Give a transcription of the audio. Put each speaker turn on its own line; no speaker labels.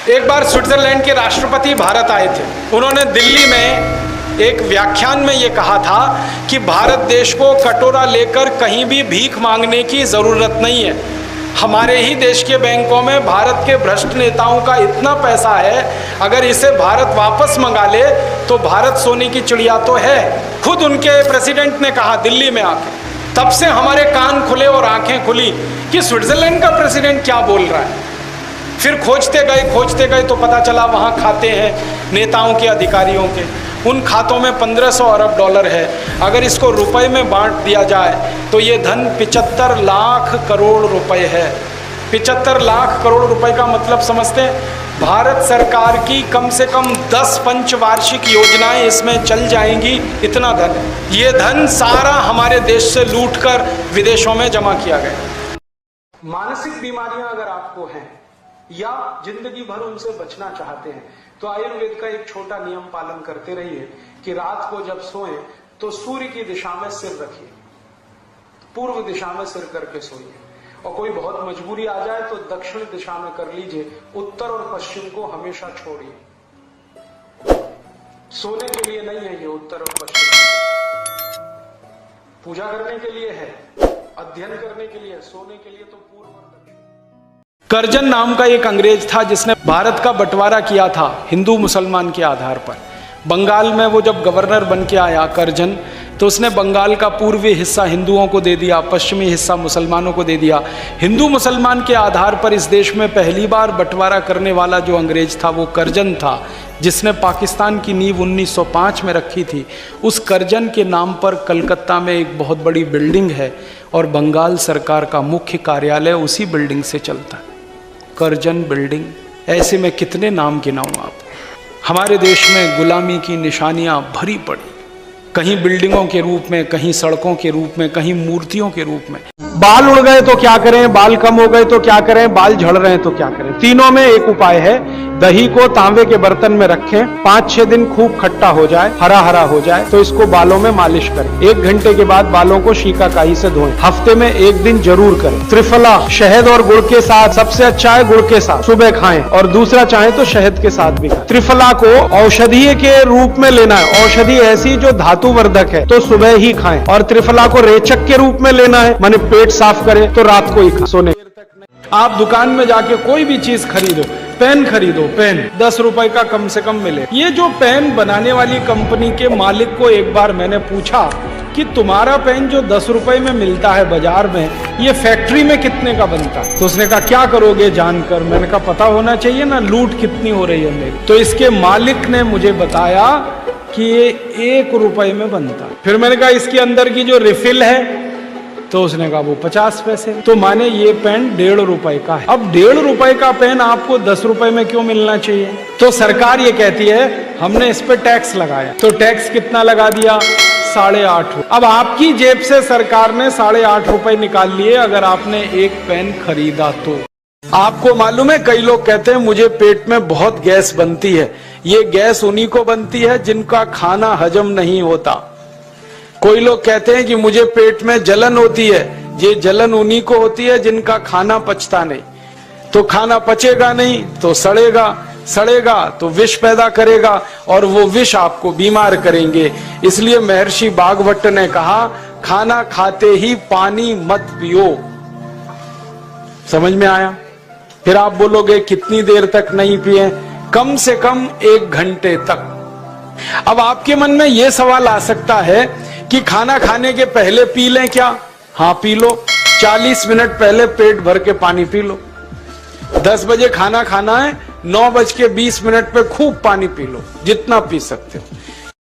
एक बार स्विट्जरलैंड के राष्ट्रपति भारत आए थे। उन्होंने दिल्ली में एक व्याख्यान में ये कहा था कि भारत देश को कटोरा लेकर कहीं भी भीख मांगने की ज़रूरत नहीं है। हमारे ही देश के बैंकों में भारत के भ्रष्ट नेताओं का इतना पैसा है, अगर इसे भारत वापस मंगा ले तो भारत सोने की चिड़िया तो है। खुद उनके प्रेसिडेंट ने कहा दिल्ली में आके, तब से हमारे कान खुले और आंखें खुली कि स्विट्जरलैंड का प्रेसिडेंट क्या बोल रहा है। फिर खोजते गए तो पता चला वहाँ खाते हैं नेताओं के, अधिकारियों के। उन खातों में 1500 अरब डॉलर है। अगर इसको रुपए में बांट दिया जाए तो ये धन 75 लाख करोड़ रुपए है। 75 लाख करोड़ रुपए का मतलब समझते हैं? भारत सरकार की कम से कम 10 पंचवार्षिक योजनाएं इसमें चल जाएंगी, इतना धन है। ये धन सारा हमारे देश से लूटकर विदेशों में जमा किया गया। मानसिक बीमारियां अगर आपको हैं या जिंदगी भर उनसे बचना चाहते हैं तो आयुर्वेद का एक छोटा नियम पालन करते रहिए कि रात को जब सोएं तो सूर्य की दिशा में सिर रखिए, पूर्व दिशा में सिर करके सोइए। और कोई बहुत मजबूरी आ जाए तो दक्षिण दिशा में कर लीजिए, उत्तर और पश्चिम को हमेशा छोड़िए। सोने के लिए नहीं है ये उत्तर और पश्चिम, पूजा करने के लिए है, अध्ययन करने के लिए, सोने के लिए तो पूर्व और दक्षिण। कर्जन नाम का एक अंग्रेज था जिसने भारत का बंटवारा किया था हिंदू मुसलमान के आधार पर। बंगाल में वो जब गवर्नर बन के आया कर्जन, तो उसने बंगाल का पूर्वी हिस्सा हिंदुओं को दे दिया, पश्चिमी हिस्सा मुसलमानों को दे दिया। हिंदू मुसलमान के आधार पर इस देश में पहली बार बंटवारा करने वाला जो अंग्रेज था वो कर्जन था, जिसने पाकिस्तान की नींव 1905 में रखी थी। उस कर्जन के नाम पर कलकत्ता में एक बहुत बड़ी बिल्डिंग है और बंगाल सरकार का मुख्य कार्यालय उसी बिल्डिंग से चलता है, कर्जन बिल्डिंग। ऐसे में कितने नाम गिनाऊं आप। हमारे देश में गुलामी की निशानियां भरी पड़ी, कहीं बिल्डिंगों के रूप में, कहीं सड़कों के रूप में, कहीं मूर्तियों के रूप में। बाल उड़ गए तो क्या करें, बाल कम हो गए तो क्या करें, बाल झड़ रहे हैं तो क्या करें। तीनों में एक उपाय है, दही को तांबे के बर्तन में रखें, 5-6 दिन खूब खट्टा हो जाए, हरा हरा हो जाए तो इसको बालों में मालिश करें। 1 घंटे के बाद बालों को शिकाकाई से धोएं। हफ्ते में 1 दिन जरूर करें। त्रिफला शहद और गुड़ के साथ, सबसे अच्छा है गुड़ के साथ, सुबह खाएं और दूसरा चाहे तो शहद के साथ भी खाएं। त्रिफला को औषधीय के रूप में लेना है, औषधि ऐसी जो धातुवर्धक है तो सुबह ही खाएं। और त्रिफला को रेचक के रूप में लेना है, माने पेट साफ करे तो रात को ही खाएं, सोने। आप दुकान में जाके कोई भी चीज खरीदो, पेन खरीदो, पेन 10 रुपए का कम से कम मिले। ये जो पेन बनाने वाली कंपनी के मालिक को एक बार मैंने पूछा कि तुम्हारा पेन जो 10 रुपए में मिलता है बाजार में, ये फैक्ट्री में कितने का बनता है? तो उसने कहा क्या करोगे जानकर? मैंने कहा पता होना चाहिए ना, लूट कितनी हो रही है मेरी। तो इसके मालिक ने मुझे बताया कि ये 1 रुपए में बनता है। फिर मैंने कहा इसके अंदर की जो रिफिल है, तो उसने कहा वो 50 पैसे। तो माने ये पेन 1.5 रुपए का है। अब 1.5 रुपए का पेन आपको 10 रुपए में क्यों मिलना चाहिए? तो सरकार ये कहती है हमने इस पे टैक्स लगाया। तो टैक्स कितना लगा दिया? 8.5। अब आपकी जेब से सरकार ने 8.5 रुपए निकाल लिए अगर आपने एक पेन खरीदा तो। आपको मालूम है कई लोग कहते हैं मुझे पेट में बहुत गैस बनती है। ये गैस उन्हीं को बनती है जिनका खाना हजम नहीं होता। कोई लोग कहते हैं कि मुझे पेट में जलन होती है, ये जलन उन्हीं को होती है जिनका खाना पचता नहीं। तो खाना पचेगा नहीं तो सड़ेगा, सड़ेगा तो विष पैदा करेगा और वो विष आपको बीमार करेंगे। इसलिए महर्षि भागवत ने कहा खाना खाते ही पानी मत पियो। समझ में आया? फिर आप बोलोगे कितनी देर तक नहीं पिए? कम से कम 1 घंटे तक। अब आपके मन में यह सवाल आ सकता है कि खाना खाने के पहले पी लें क्या? हाँ पी लो, 40 मिनट पहले पेट भर के पानी पी लो। 10 बजे खाना खाना है, 9:20 पे खूब पानी पी लो, जितना पी सकते हो।